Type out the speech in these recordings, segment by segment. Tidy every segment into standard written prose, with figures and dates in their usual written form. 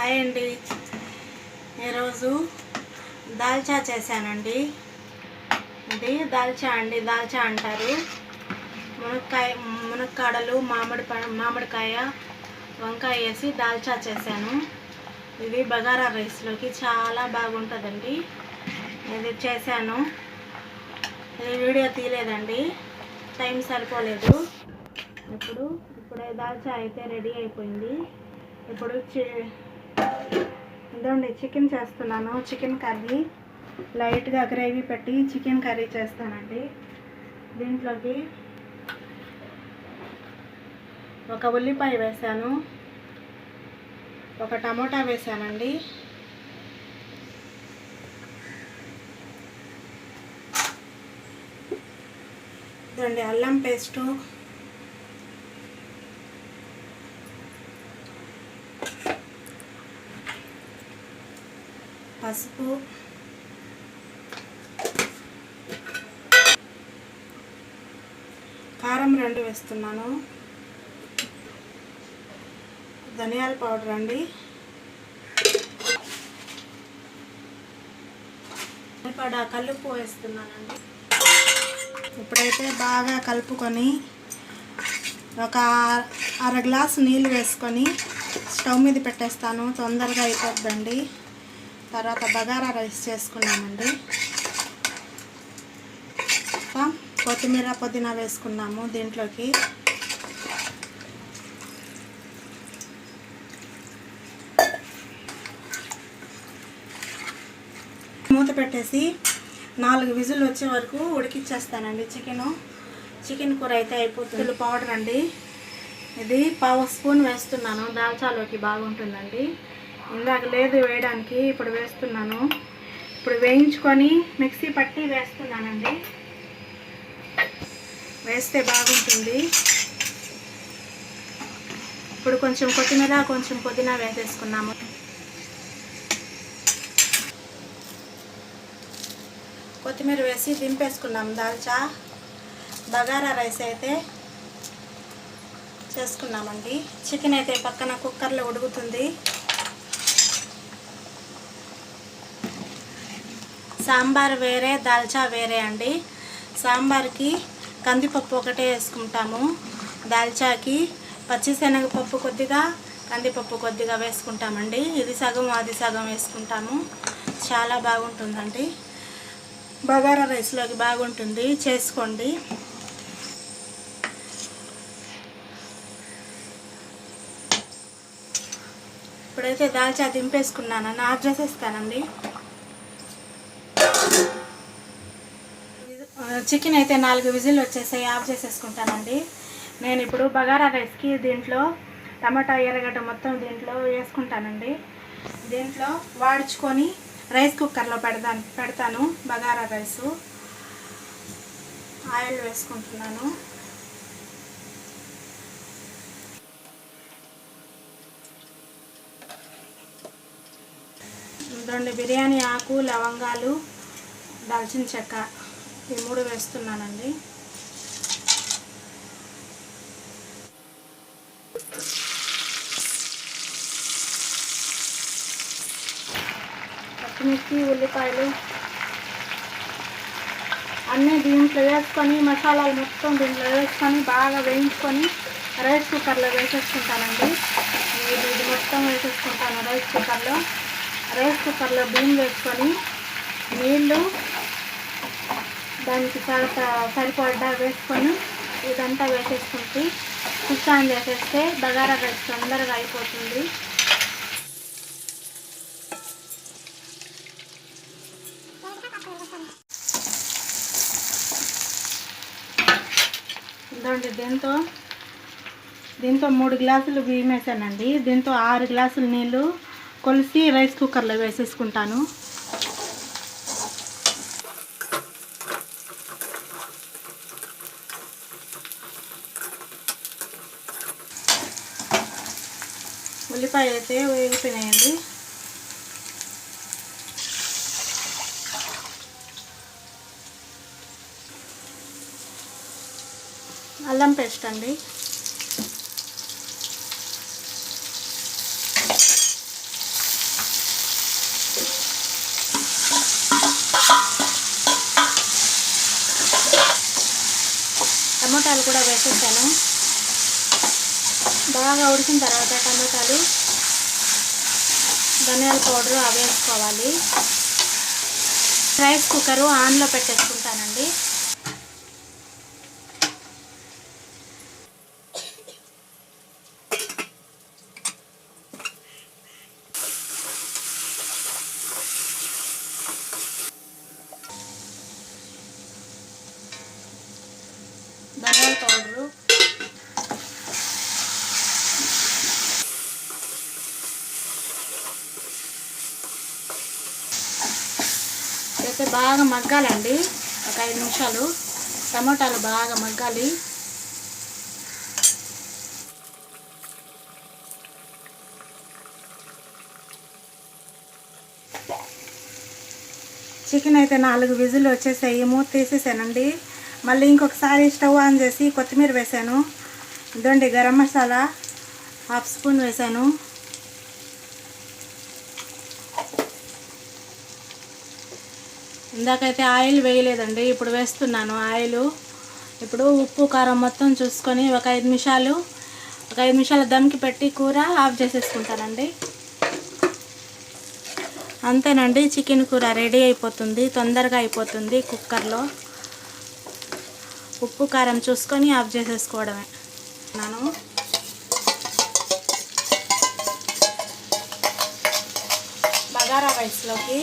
Hi అండి. ఈరోజు దాల్చా చేశానండి. ఇది దాల్చా అండి, దాల్చా అంటారు. మునక్కాడలు, మామిడికాయ, వంకాయ వేసి దాల్చా చేశాను. ఇది బగారా రైస్లోకి చాలా బాగుంటుందండి. ఇది చేశాను. ఇది వీడియో తీయలేదండి, టైం సరిపోలేదు. ఇప్పుడే దాల్చా అయితే రెడీ అయిపోయింది. ఇప్పుడు ఇదండి చికెన్ చేస్తున్నాను. చికెన్ కర్రీ లైట్గా గ్రేవీ పెట్టి చికెన్ కర్రీ చేస్తానండి. దీంట్లోకి ఒక ఉల్లిపాయ వేసాను, ఒక టమోటా వేసానండి. ఇదండి అల్లం పేస్టు, పసుపు, కారం 2 వేస్తున్నాను, ధనియాల పౌడర్ అండి, కల్లుప్పు వేస్తున్నానండి. ఇప్పుడైతే బాగా కలుపుకొని ఒక అర గ్లాసు నీళ్ళు వేసుకొని స్టవ్ మీద పెట్టేస్తాను, తొందరగా అయిపోద్దండి. తర్వాత బగారా రైస్ చేసుకున్నామండి. కొత్తిమీర, పుదీనా వేసుకున్నాము దీంట్లోకి. మూత పెట్టేసి 4 విజిల్ వచ్చే వరకు ఉడికిచ్చేస్తానండి. చికెన్ కూర అయితే అయిపోతుంది. పౌడర్ అండి, ఇది 1/2 స్పూన్ వేస్తున్నాను. దాల్చాలోకి బాగుంటుందండి. ఇందాక లేదు వేయడానికి, ఇప్పుడు వేస్తున్నాను. ఇప్పుడు వేయించుకొని మిక్సీ పట్టి వేస్తున్నానండి, వేస్తే బాగుంటుంది. ఇప్పుడు కొంచెం కొత్తిమీర, కొంచెం పుదీనా వేసేసుకున్నాము. కొత్తిమీర వేసి దింపేసుకున్నాము. దాల్చా బగారా రైస్ అయితే చేసుకున్నామండి. చికెన్ అయితే పక్కన కుక్కర్లో ఉడుకుతుంది. సాంబార్ వేరే, దాల్చా వేరే అండి. సాంబార్కి కందిపప్పు ఒకటే వేసుకుంటాము. దాల్చాకి పచ్చిశనగపప్పు కొద్దిగా, కందిపప్పు కొద్దిగా వేసుకుంటామండి. ఇది సగం అది సగం వేసుకుంటాము. చాలా బాగుంటుందండి. బగారా రైస్లోకి బాగుంటుంది, చేసుకోండి. ఇప్పుడైతే దాల్చా దింపేసుకున్నాను, ఆఫ్ చేసేస్తానండి. చికెన్ అయితే 4 విజిల్ వచ్చేసాయి, ఆఫ్ చేసేసుకుంటానండి. నేను ఇప్పుడు బగారా రైస్కి దీంట్లో టమాటా, ఎర్రగడ్డ మొత్తం దీంట్లో వేసుకుంటానండి. దీంట్లో వాడ్చుకొని రైస్ కుక్కర్లో పెడతాను బగారా రైసు. ఆయిల్ వేసుకుంటున్నాను. ఇదండి బిర్యానీ ఆకు, లవంగాలు, దాల్చిన చెక్క, ఈ 3 వేస్తున్నానండి. పచ్చిమిర్చి, ఉల్లిపాయలు అన్నీ దీంట్లో వేసుకొని, మసాలాలు మొత్తం దీంట్లో వేసుకొని బాగా వేయించుకొని రైస్ కుక్కర్లో వేసేసుకుంటానండి. ఇది మొత్తం వేసేసుకుంటాను రైస్ కుక్కర్లో బియ్యం వేసుకొని నీళ్ళు దానికి సరిపడా వేసుకొని ఇదంతా వేసేసుకుంటే స్విచ్ ఆన్ చేసేస్తే బగారా రైస్ తొందరగా అయిపోతుంది. ఇదండి దీంతో 3 గ్లాసులు బియ్యం వేసానండి. దీంతో 6 గ్లాసులు నీళ్ళు కొలిసి రైస్ కుక్కర్లో వేసేసుకుంటాను. ఉల్లిపాయ అయితే వేగిపోయినాయండి. అల్లం పేస్ట్ అండి, కూడా వేసేసాను. బాగా ఉడికిన తర్వాత టమాటాలు, ధనియాల పౌడరు అవి వేసుకోవాలి. రైస్ కుక్కరు ఆన్లో పెట్టేసుకుంటానండి. ధనియాల పౌడరు, అయితే బాగా మగ్గాలండి. ఒక 5 నిమిషాలు టమాటాలు బాగా మగ్గాలి. చికెన్ అయితే 4 విజిల్ వచ్చేసాయి. మూత తీసేసానండి. మళ్ళీ ఇంకొకసారి స్టవ్ ఆన్ చేసి కొత్తిమీర వేసాను. ఇదండి గరం మసాలా 1/2 స్పూన్ వేసాను. ఇందాకైతే ఆయిల్ వేయలేదండి, ఇప్పుడు వేస్తున్నాను ఆయిల్. ఇప్పుడు ఉప్పు కారం మొత్తం చూసుకొని ఒక 5 నిమిషాలు దమ్కి పెట్టి కూర ఆఫ్ చేసేసుకుంటానండి. అంతేనండి, చికెన్ కూర రెడీ అయిపోతుంది. తొందరగా అయిపోతుంది కుక్కర్లో. ఉప్పు కారం చూసుకొని ఆఫ్ చేసేసుకోవడమే. బగారా రైస్లోకి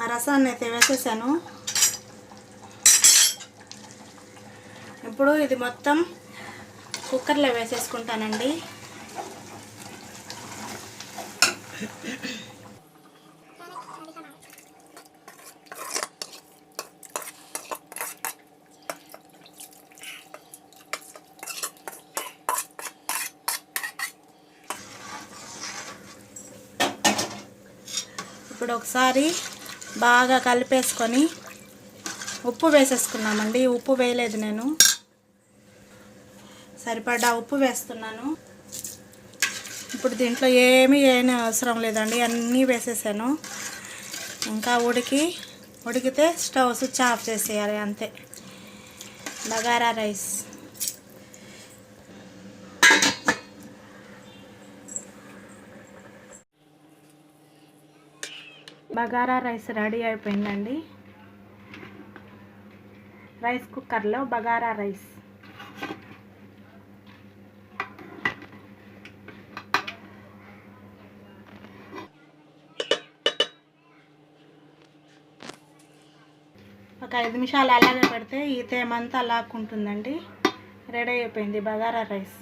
ఆ రసాన్ని అయితే వేసేసాను. ఇప్పుడు ఇది మొత్తం కుక్కర్లో వేసేసుకుంటానండి. ఇప్పుడు ఒకసారి బాగా కలిపేసుకొని ఉప్పు వేసేసుకున్నామండి. ఉప్పు వేయలేదు నేను, సరిపడా ఉప్పు వేస్తున్నాను. ఇప్పుడు దీంట్లో ఏమీ అవసరం లేదండి, అన్నీ వేసేసాను. ఇంకా ఉడికితే స్టవ్ స్విచ్ ఆఫ్ చేసేయాలి, అంతే. బగారా రైస్ రెడీ అయిపోయిందండి. రైస్ కుక్కర్లో బగారా రైస్. ఒక 5 నిమిషాలు అలాగే పెడితే ఈ తేమంతా లాక్కుంటుందండి. రెడీ అయిపోయింది బగారా రైస్.